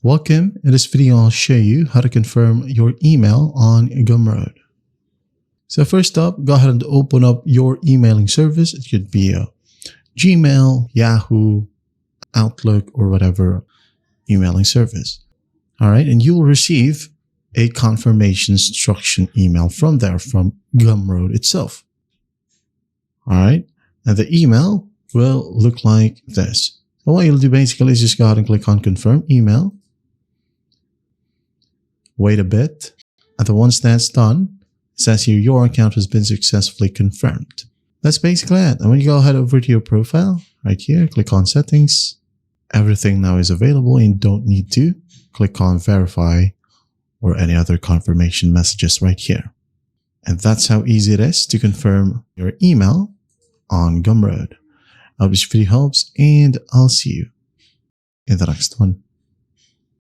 Welcome. In this video, I'll show you how to confirm your email on Gumroad. So first up, go ahead and open up your emailing service. It could be a Gmail, Yahoo, Outlook, or whatever emailing service. All right, and you will receive a confirmation instruction email from there, from Gumroad itself. All right, and the email will look like this. So what you'll do basically is just go ahead and click on confirm email. Wait a bit. And then once that's done, it says here your account has been successfully confirmed. That's basically it. And when you go ahead over to your profile, right here, click on settings. Everything now is available and you don't need to click on verify or any other confirmation messages right here. And that's how easy it is to confirm your email on Gumroad. I hope this video helps and I'll see you in the next one.